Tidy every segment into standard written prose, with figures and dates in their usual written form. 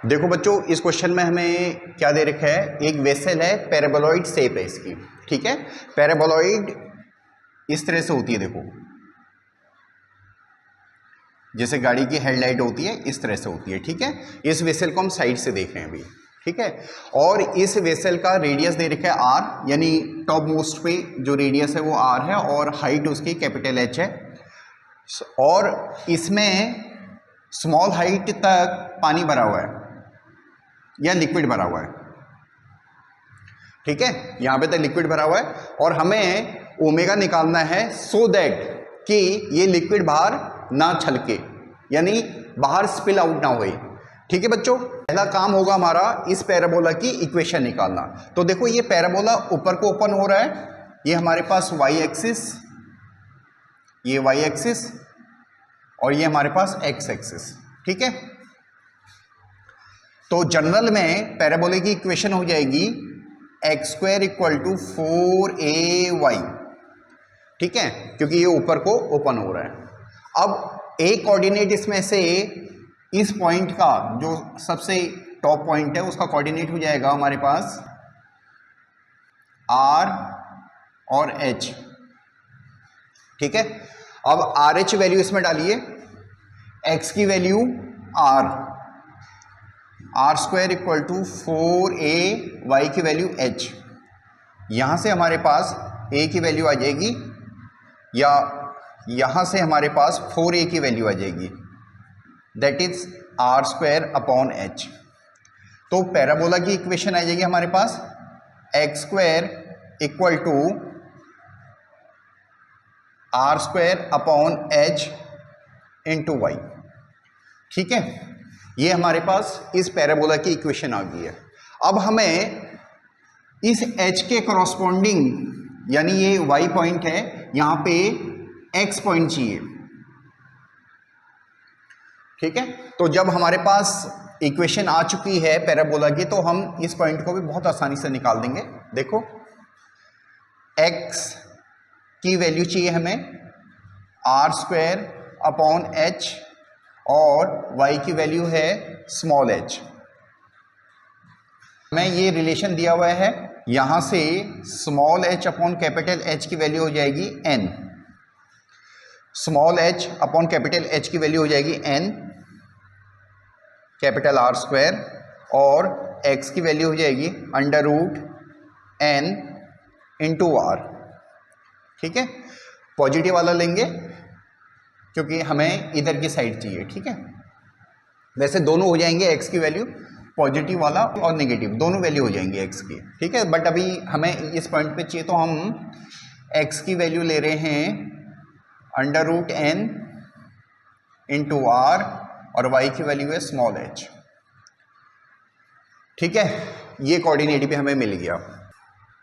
देखो बच्चों, इस क्वेश्चन में हमें क्या दे रखा है, एक वेसल है, पैराबोलॉइड शेप है इसकी। ठीक है, पैराबोलॉइड इस तरह से होती है, देखो जैसे गाड़ी की हेडलाइट होती है इस तरह से होती है। ठीक है, इस वेसल को हम साइड से देख रहे हैं अभी। ठीक है, और इस वेसल का रेडियस दे रखा है आर, यानी टॉप मोस्ट पे जो रेडियस है वो आर है और हाइट उसकी कैपिटल एच है। और इसमें स्मॉल हाइट तक पानी भरा हुआ है या लिक्विड भरा हुआ है। ठीक है, यहां पे तक लिक्विड भरा हुआ है और हमें ओमेगा निकालना है सो दैट कि ये लिक्विड बाहर ना छलके, यानी बाहर स्पिल आउट ना होए। ठीक है बच्चों, पहला काम होगा हमारा इस पैराबोला की इक्वेशन निकालना। तो देखो ये पैराबोला ऊपर को ओपन हो रहा है, ये हमारे पास वाई एक्सिस, ये वाई एक्सिस और ये हमारे पास एक्स एक्सिस। ठीक है, तो जनरल में पैराबोले की इक्वेशन हो जाएगी x square equal to 4ay। ठीक है, क्योंकि ये ऊपर को ओपन हो रहा है। अब ए कोऑर्डिनेट इसमें से इस पॉइंट का जो सबसे टॉप पॉइंट है उसका कोऑर्डिनेट हो जाएगा हमारे पास आर और एच। ठीक है, अब आर एच वैल्यू इसमें डालिए, एक्स की value R square equal to 4a, Y की वैल्यू h। यहां से हमारे पास a की वैल्यू आ जाएगी या यहां से हमारे पास 4a की वैल्यू आ जाएगी, that is R square upon H. तो पैराबोला की इक्वेशन आ जाएगी हमारे पास X square equal to R square upon H into Y. ठीक है, ये हमारे पास इस पैराबोला की इक्वेशन आ गई है। अब हमें इस h के कॉरस्पॉन्डिंग, यानी ये y पॉइंट है, यहां पे x पॉइंट चाहिए। ठीक है, तो जब हमारे पास इक्वेशन आ चुकी है पैराबोला की तो हम इस पॉइंट को भी बहुत आसानी से निकाल देंगे। देखो x की वैल्यू चाहिए हमें आर स्क्वायर अपॉन एच और y की वैल्यू है स्मॉल h। हमें ये रिलेशन दिया हुआ है, यहां से small h upon capital H की वैल्यू हो जाएगी n, small h upon capital H की वैल्यू हो जाएगी n कैपिटल R स्क्वायर और x की वैल्यू हो जाएगी under root n into r। ठीक है, पॉजिटिव वाला लेंगे क्योंकि हमें इधर की साइड चाहिए। ठीक है, वैसे दोनों हो जाएंगे, x की वैल्यू पॉजिटिव वाला और नेगेटिव दोनों वैल्यू हो जाएंगी x की। ठीक है, बट अभी हमें इस पॉइंट पे चाहिए तो हम x की वैल्यू ले रहे हैं under root n into r और y की वैल्यू है स्मॉल h। ठीक है, ये कोऑर्डिनेट भी हमें मिल गया।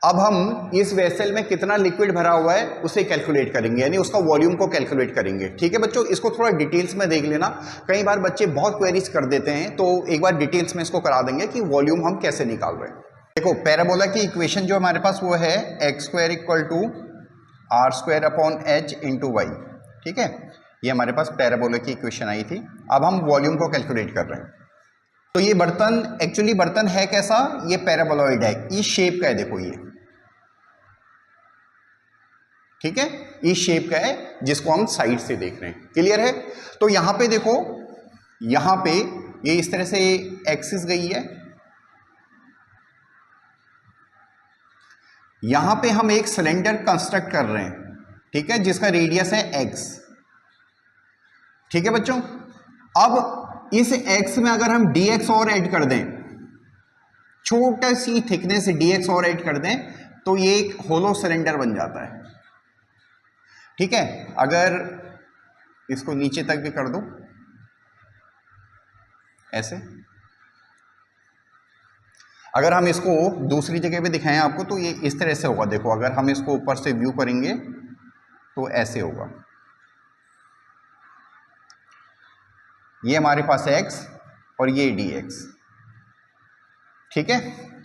अब हम इस वेसल में कितना लिक्विड भरा हुआ है उसे कैलकुलेट करेंगे, यानी उसका वॉल्यूम को कैलकुलेट करेंगे। ठीक है बच्चों, इसको थोड़ा डिटेल्स में देख लेना, कई बार बच्चे बहुत क्वेरीज कर देते हैं, तो एक बार डिटेल्स में इसको करा देंगे कि वॉल्यूम हम कैसे निकाल रहे हैं। देखो पैराबोला की इक्वेशन जो हमारे पास वो है X square equal to R square upon H into Y. ठीक है, ये हमारे पास पैराबोला की इक्वेशन आई थी। अब हम वॉल्यूम को कैलकुलेट कर रहे हैं। तो ये बर्तन एक्चुअली बर्तन है कैसा, ये पैराबोलॉइड है, इस शेप का है। देखो ये ठीक है, इस शेप का है जिसको हम साइड से देख रहे हैं। क्लियर है, तो यहां पे देखो, यहां पे ये इस तरह से एक्सिस गई है, यहां पे हम एक सिलेंडर कंस्ट्रक्ट कर रहे हैं। ठीक है, जिसका रेडियस है x। ठीक है बच्चों, अब इस x में अगर हम dx और ऐड कर दें, छोटा सी थिकनेस dx और ऐड कर दें, तो ये एक होलो सिलेंडर बन जाता है। ठीक है, अगर इसको नीचे तक भी कर दो ऐसे, अगर हम इसको दूसरी जगह पे दिखाएं आपको तो ये इस तरह से होगा। देखो अगर हम इसको ऊपर से व्यू करेंगे तो ऐसे होगा। ये हमारे पास x और ये dx। ठीक है,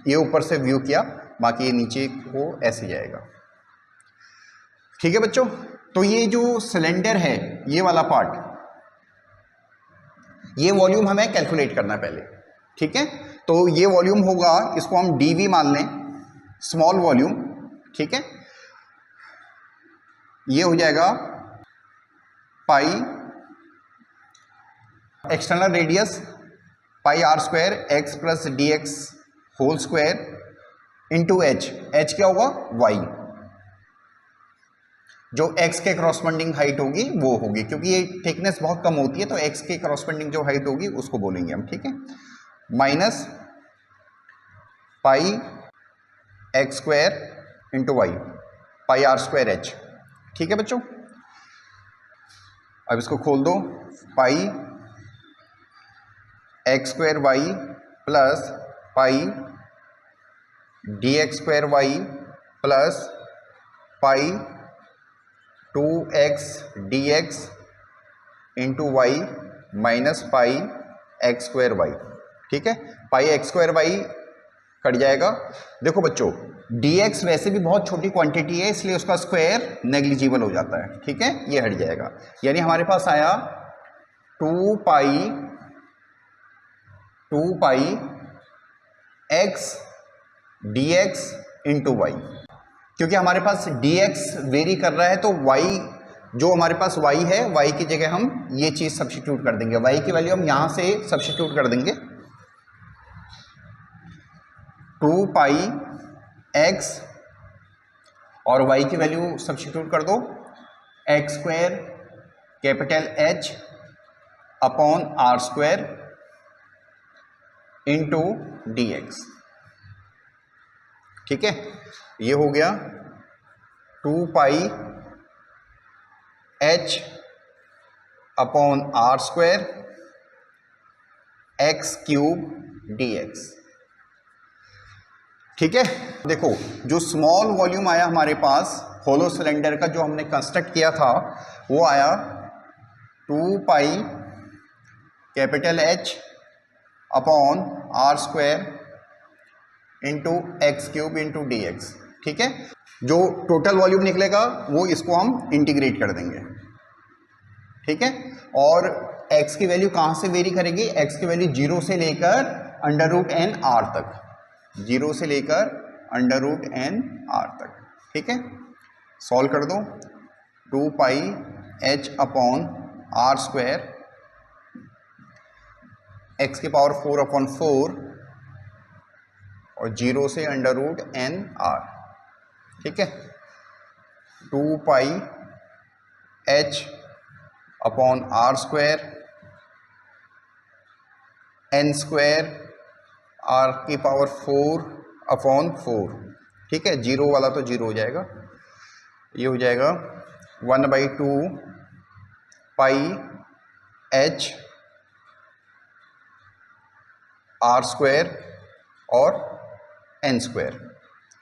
ये ऊपर से व्यू किया, बाकी ये नीचे को ऐसे जाएगा। ठीक है बच्चों, तो ये जो सिलेंडर है ये वाला पार्ट, ये वॉल्यूम हमें कैलकुलेट करना है पहले। ठीक है, तो ये वॉल्यूम होगा, इसको हम dv मान लें, स्मॉल वॉल्यूम, ठीक है। ये हो जाएगा pi external radius pi R square X plus D X whole square into H, H क्या होगा वाई, जो x के करस्पॉन्डिंग हाइट होगी वो होगी, क्योंकि ये थिकनेस बहुत कम होती है तो x के करस्पॉन्डिंग जो हाइट होगी उसको बोलेंगे हम, ठीक है। Minus pi X square into Y pi R square H, ठीक है बच्चों। अब इसको खोल दो, pi X square Y plus pi D X square Y plus pi 2x dx into Y minus pi X square Y, ठीक है। Pi X square Y cut जाएगा। देखो बच्चों, dx वैसे भी बहुत छोटी क्वांटिटी है इसलिए उसका स्क्वायर नेग्लिजिबल हो जाता है, ठीक है, ये हट जाएगा। यानी हमारे पास आया 2 pi x dx into Y, क्योंकि हमारे पास dx वेरी कर रहा है तो y जो हमारे पास y है, y की जगह हम ये चीज सब्स्टिट्यूट कर देंगे, y की वैल्यू हम यहां से सब्स्टिट्यूट कर देंगे, 2 पाई x और y की वैल्यू सब्स्टिट्यूट कर दो, X square capital H upon R square into D X, ठीक है। ये हो गया 2 pi H upon R square X cube D X, ठीक है। देखो जो स्मॉल वॉल्यूम आया हमारे पास होलो सिलेंडर का जो हमने कंस्ट्रक्ट किया था वो आया 2 pi capital H upon R square into X cube into D X, ठीक है। जो टोटल वॉल्यूम निकलेगा वो इसको हम इंटीग्रेट कर देंगे, ठीक है। और x की वैल्यू कहां से वेरी करेगी, x की वैल्यू 0 से लेकर अंडर रूट एन आर तक, 0 से लेकर अंडर रूट एन आर तक, ठीक है। सॉल्व कर दो, 2 pi H upon R square X की पावर 4 अपॉन 4 और 0 से अंडर रूट एन आर, ठीक है। 2 pi H upon R square N square R की पावर 4 अपॉन 4, ठीक है। 0 वाला तो 0 हो जाएगा, ये हो जाएगा 1/2 पाई H आर स्क्वायर और एन स्क्वायर,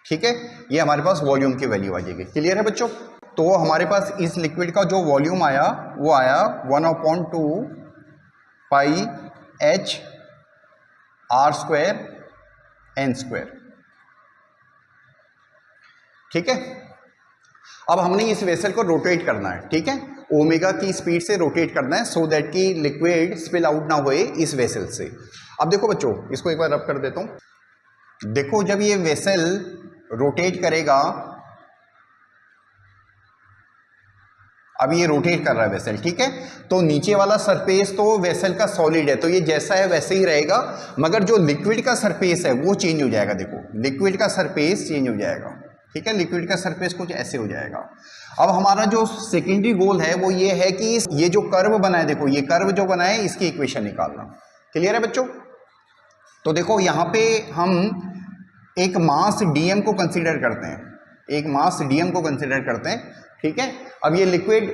ठीक है। ये हमारे पास वॉल्यूम की वैल्यू आ जाएगी। क्लियर है बच्चों? तो हमारे पास इस लिक्विड का जो वॉल्यूम आया वो आया 1/2 pi H R square N square, ठीक है। अब हमने इस वेसल को रोटेट करना है, ठीक है, ओमेगा की स्पीड से रोटेट करना है सो दैट कि लिक्विड स्पिल आउट ना होए इस वेसल से। अब देखो बच्चों, इसको एक बार रब कर देता हूं। देखो जब ये वेसल रोटेट करेगा, अब ये रोटेट कर रहा है वेसल, ठीक है, तो नीचे वाला सरफेस तो वेसल का सॉलिड है तो ये जैसा है वैसे ही रहेगा, मगर जो लिक्विड का सरफेस है वो चेंज हो जाएगा। देखो लिक्विड का सरफेस चेंज हो जाएगा, ठीक है, लिक्विड का सरफेस कुछ ऐसे हो जाएगा। अब हमारा जो सेकेंडरी गोल है वो ये है कि ये जो कर्व बना है, देखो ये कर्व जो बना है इसकी इक्वेशन निकालना। क्लियर है बच्चों? तो देखो यहां पे हम एक मास डीएम को कंसीडर करते हैं, एक मास डीएम को कंसीडर करते हैं, ठीक है। अब ये लिक्विड,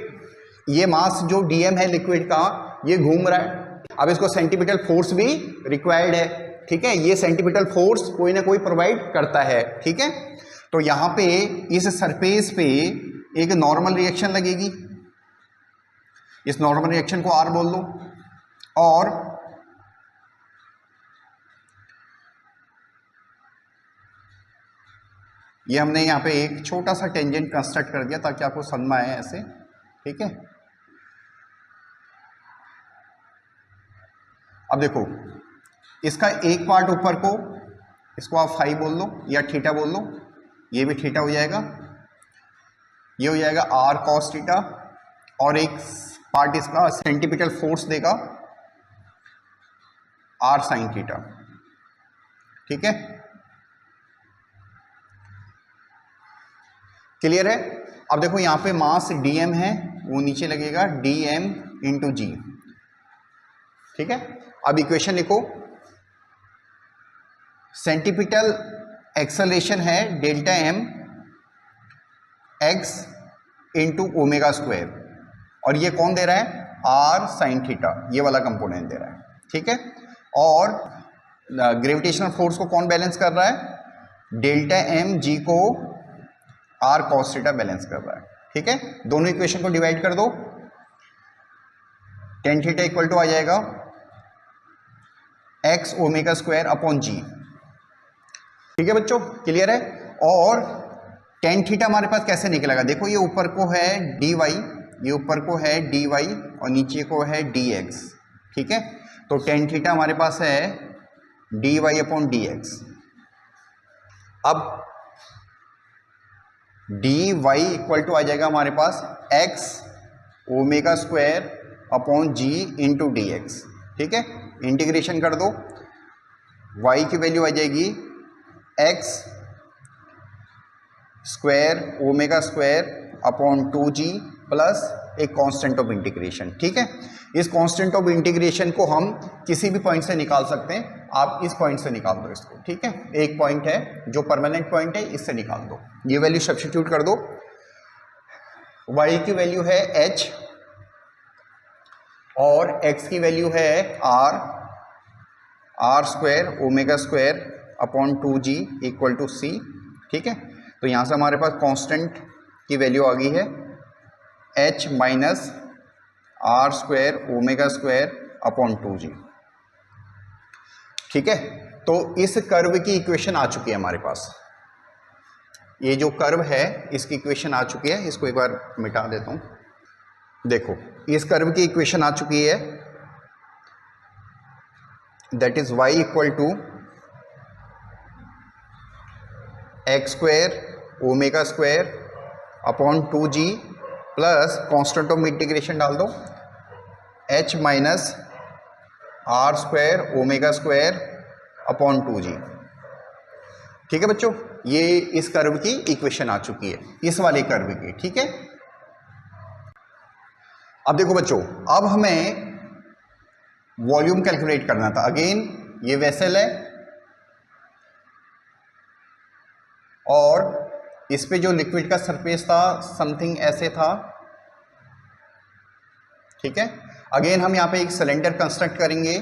ये मास जो डीएम है लिक्विड का, ये घूम रहा है। अब इसको सेंटीमीटर फोर्स भी रिक्वायर्ड है, ठीक है, ये सेंटीमीटर फोर्स कोई ना कोई प्रोवाइड करता है, ठीक है। तो यहां पे इस सरफेस पे एक नॉर्मल रिएक्शन लगेगी, इस नॉर्मल रिएक्शन को आर बोल दो, और ये हमने यहाँ पे एक छोटा सा टेंजेंट कंस्ट्रक्ट कर दिया ताकि आपको समझ में आए ऐसे, ठीक है। अब देखो इसका एक पार्ट ऊपर को, इसको आप फाई बोल लो या थीटा बोल लो, ये भी थीटा हो जाएगा, ये हो जाएगा आर कॉस थीटा, और एक पार्ट इसका सेंटीपिटल फोर्स देगा आर साइन थीटा। ठीक है, क्लियर है। अब देखो यहाँ पे मास dm है, वो नीचे लगेगा dm इंटू जी। ठीक है, अब इक्वेशन लिखो, सेंटीपिटल एक्सेलरेशन है delta M X into omega square, और ये कौन दे रहा है, आर साइन थीटा, ये वाला कंपोनेंट दे रहा है। ठीक है, और ग्रेविटेशनल फोर्स को कौन बैलेंस कर रहा है, डेल्टा एम जी को आर कॉस थीटा बैलेंस कर रहा है। ठीक है, दोनों इक्वेशन को डिवाइड कर दो, टेन थीटा इक्वल टू आ जाएगा एक्स ओमेगा स्क्वायर अपॉन जी। ठीक है बच्चों, क्लियर है। और टेन थीटा हमारे पास कैसे निकलेगा, देखो ये ऊपर को है डी वाई, ये ऊपर को है डी वाई और नीचे को है डी एक्स। ठीक है, तो टेन थीटा हमारे पास है D Y upon D X. अब डी वाई इक्वल टू आ जाएगा हमारे पास X omega square upon G into D X. ठीक है, इंटीग्रेशन कर दो, वाई की वैल्यू आ जाएगी x square omega square upon 2g plus एक कांस्टेंट ऑफ इंटीग्रेशन। ठीक है, इस कांस्टेंट ऑफ इंटीग्रेशन को हम किसी भी पॉइंट से निकाल सकते हैं, आप इस पॉइंट से निकाल दो इसको। ठीक है, एक पॉइंट है जो परमानेंट पॉइंट है, इससे निकाल दो, ये वैल्यू सब्स्टिट्यूट कर दो। y की वैल्यू है h और x की वैल्यू है r square omega square upon 2g equal to c। ठीक है, तो यहाँ से हमारे पास कांस्टेंट की वैल्यू आ गई है h minus R square omega square upon 2g। ठीक है, तो इस कर्व की इक्वेशन आ चुकी है हमारे पास, ये जो कर्व है इसकी इक्वेशन आ चुकी है। इसको एक बार मिटा देता हूँ, देखो इस कर्व की इक्वेशन आ चुकी है, that is y equal to X square omega square upon 2g plus constant of integration डाल दो h minus R square omega square upon 2g। ठीक है बच्चों, ये इस कर्व की इक्वेशन आ चुकी है, इस वाले कर्व की। ठीक है, अब देखो बच्चों, अब हमें वॉल्यूम कैलकुलेट करना था। अगेन ये वेसल है और इस पे जो लिक्विड का सरफेस था समथिंग ऐसे था। ठीक है, अगेन हम यहाँ पे एक सिलेंडर कंस्ट्रक्ट करेंगे,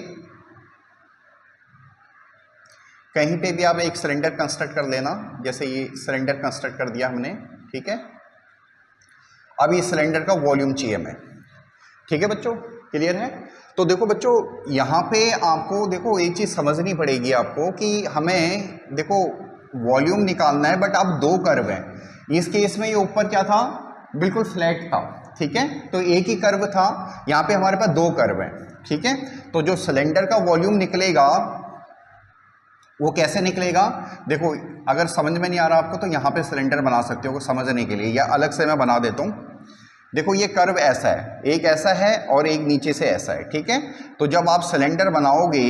कहीं पे भी आप एक सिलेंडर कंस्ट्रक्ट कर लेना, जैसे ये सिलेंडर कंस्ट्रक्ट कर दिया हमने। ठीक है, अब इस सिलेंडर का वॉल्यूम चाहिए हमें। ठीक है बच्चों, क्लियर है। तो देखो बच्चों, यहाँ पे आपको देखो एक चीज़ समझनी पड़ेगी आपको कि हमें देखो वॉल्यूम निकालना है, बट अब दो कर्व हैं। इस केस में ये ऊपर क्या था, बिल्कुल फ्लैट था। ठीक है, तो एक ही कर्व था, यहाँ पे हमारे पास दो कर्व हैं। ठीक है, तो जो सिलेंडर का वॉल्यूम निकलेगा वो कैसे निकलेगा, देखो अगर समझ में नहीं आ रहा आपको तो यहाँ पे सिलेंडर बना सकते हो समझने के लिए, या अलग से मैं बना देता हूँ। देखो ये कर्व ऐसा है, एक ऐसा है और एक नीचे से ऐसा है। ठीक है, तो जब आप सिलेंडर बनाओगे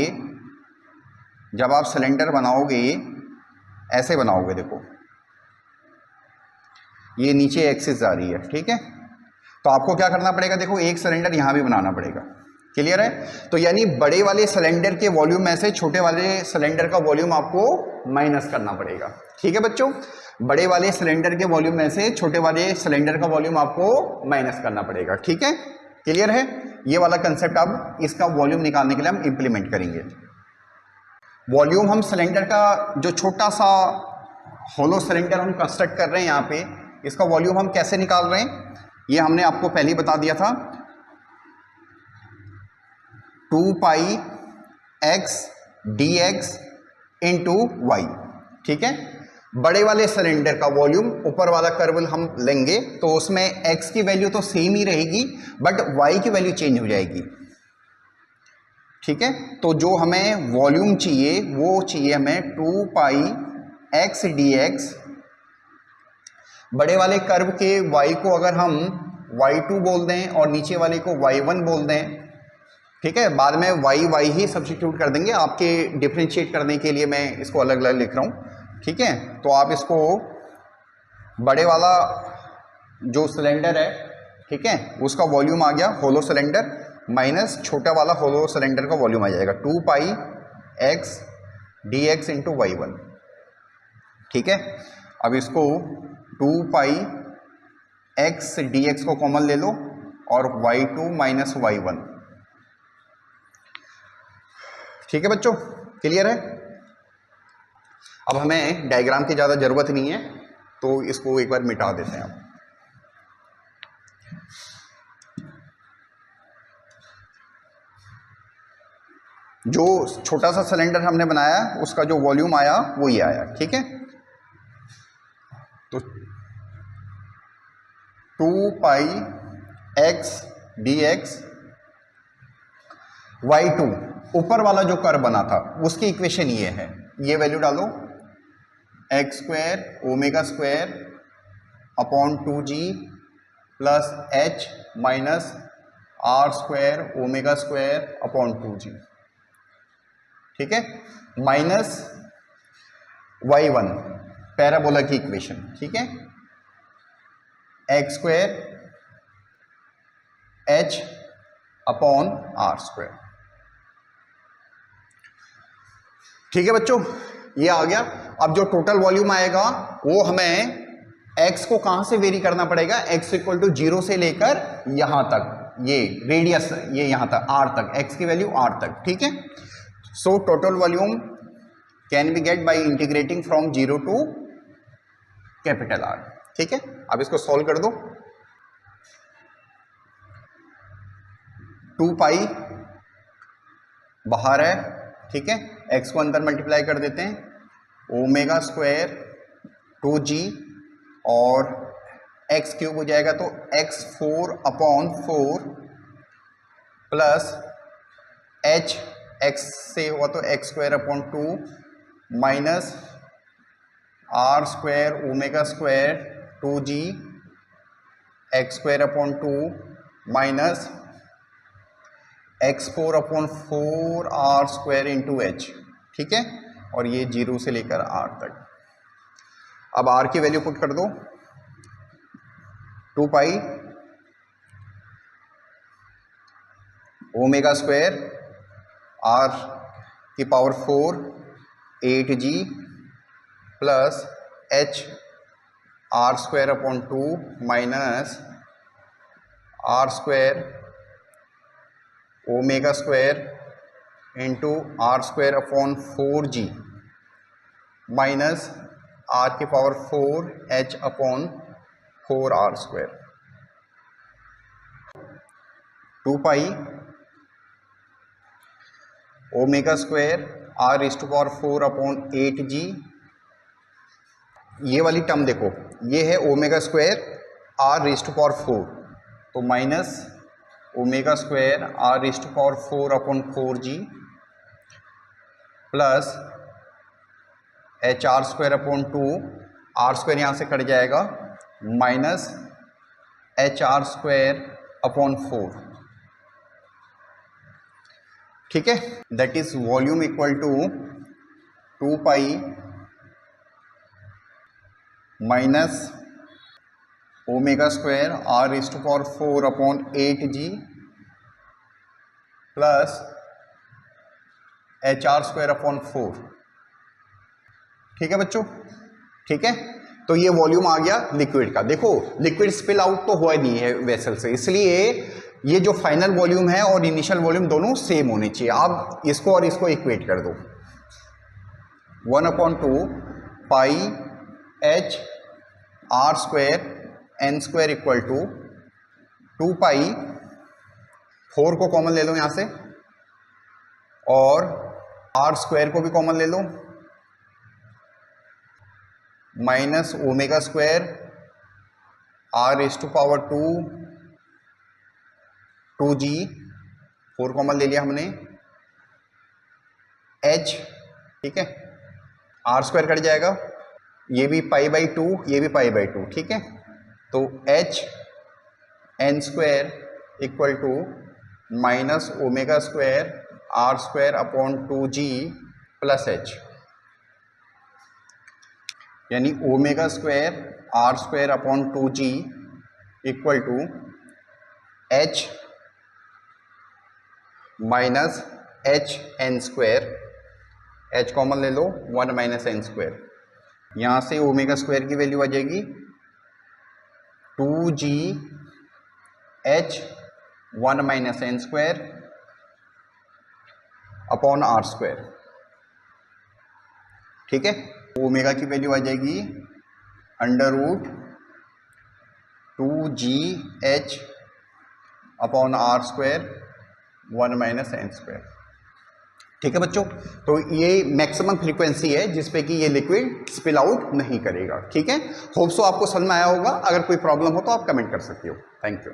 ऐसे बनाओगे, देखो ये नीचे एक्सिस जा रही है। ठीक है, तो आपको क्या करना पड़ेगा, देखो एक सिलेंडर यहाँ भी बनाना पड़ेगा। क्लियर है, तो यानी बड़े वाले सिलेंडर के वॉल्यूम में से छोटे वाले सिलेंडर का वॉल्यूम आपको माइनस करना पड़ेगा। ठीक है बच्चों, बड़े वाले सिलेंडर के वॉल्यूम में से छोटे वाले सिलेंडर का वॉल्यूम आपको माइनस करना पड़ेगा। ठीक है, क्लियर है। ये वाला कंसेप्ट अब इसका वॉल्यूम निकालने के लिए हम इंप्लीमेंट करेंगे। वॉल्यूम हम सिलेंडर का जो छोटा सा होलो सिलेंडर हम कंस्ट्रक्ट कर रहे हैं यहाँ पे, इसका वॉल्यूम हम कैसे निकाल रहे हैं, ये हमने आपको पहले ही बता दिया था, 2 pi X D X into Y. ठीक है, बड़े वाले सिलेंडर का वॉल्यूम ऊपर वाला कर्व हम लेंगे तो उसमें x की वैल्यू तो सेम ही रहेगी, बट y की वैल्यू चेंज हो जाएगी। ठीक है। तो जो हमें वॉल्यूम चाहिए वो चाहिए हमें 2 पाई एक्स डी एक्स। बड़े वाले कर्व के y को अगर हम y2 बोल दें और नीचे वाले को y1 बोल दें, ठीक है, बाद में y ही सब्स्टिट्यूट कर देंगे, आपके डिफ्रेंशिएट करने के लिए मैं इसको अलग अलग लिख रहा हूँ, ठीक है। तो आप इसको बड़े वाला जो सिलेंडर है, ठीक है, उसका वॉल्यूम आ गया होलो सिलेंडर, माइनस छोटा वाला होलो सिलेंडर का वॉल्यूम आ जाएगा 2 pi X D X into y1, ठीक है। अब इसको 2 पाई एक्स डी एक्स को कॉमन ले लो और y2 माइनस y1, ठीक है बच्चों, क्लियर है। अब हमें डायग्राम की ज़्यादा ज़रूरत नहीं है, तो इसको एक बार मिटा देते हैं अब। जो छोटा सा सिलेंडर हमने बनाया उसका जो वॉल्यूम आया वो ये आया, ठीक है। तो 2 pi X D x y2, ऊपर वाला जो कर्व बना था उसकी इक्वेशन ये है, ये वैल्यू डालो X square omega square upon 2g plus h minus R square omega square upon 2g, ठीक है, माइनस y1 पैराबोला की इक्वेशन, ठीक है, X square h upon R square, ठीक है बच्चों, ये आ गया। अब जो टोटल वॉल्यूम आएगा वो हमें x को कहां से वेरी करना पड़ेगा, x इक्वल टू 0 से लेकर यहां तक, ये रेडियस, ये यहां तक r तक, x की वैल्यू r तक, ठीक है। So total volume can be get by integrating from 0 to capital R, ठीक है। अब इसको सॉल्व कर दो, 2 पाई बाहर है, ठीक है, x को अंदर मल्टीप्लाई कर देते हैं, ओमेगा स्क्वायर 2g और x क्यूब हो जाएगा तो x4 upon 4 plus h, x से हुआ तो x square upon 2 minus R square omega square 2g x square upon 2 minus x4 upon 4 R square into H, ठीक है, और ये 0 से लेकर r तक। अब r की वैल्यू पुट कर दो, 2 पाई ओमेगा स्क्वायर r की power 4 8g plus h R square upon 2 minus R square omega square into R square upon 4g minus R की power 4 h upon 4 R square, 2 pi omega square R raise to power 4 upon 8g, ये वाली term देखो, ये है omega square R raise to power 4, तो minus omega square R raise to power 4 upon 4g plus H R square upon 2, R square यहाँ से cut जाएगा, minus H R square upon 4, ठीक है, that is volume equal to 2 pi minus omega square R raise to power 4 upon 8g plus H R square upon 4, ठीक है बच्चों, ठीक है। तो ये वॉल्यूम आ गया लिक्विड का। देखो लिक्विड स्पिल आउट तो हुआ नहीं है वेसल से, इसलिए ये जो फाइनल वॉल्यूम है और इनिशियल वॉल्यूम दोनों सेम होने चाहिए। आप इसको और इसको इक्वेट कर दो, 1/2 pi H R square N square equal to 2 pi, 4 को कॉमन ले लो यहां से और आर स्क्वायर को भी कॉमन ले लो, minus omega square R raise to power 2 2g, 4 common ले लिया हमने, एच, ठीक है, आर स्क्वायर कट जाएगा, ये भी पाई बाई 2, ये भी पाई बाई 2, ठीक है। तो H N square equal to minus omega square R square upon 2g plus H, यानी omega square R square upon 2g equal to H minus H N square, H common ले लो, 1 minus N square, यहाँ से omega square की value आ जाएगी 2g H 1 minus N square upon R square, ठीक है। ओमेगा की वैल्यू आ जाएगी under root 2g H upon R square 1 minus N square, ठीक है बच्चों। तो ये मैक्सिमम फ्रीक्वेंसी है जिसपे कि ये लिक्विड स्पिल आउट नहीं करेगा, ठीक है। होप सो आपको समझ में आया होगा। अगर कोई प्रॉब्लम हो तो आप कमेंट कर सकते हो। Thank you.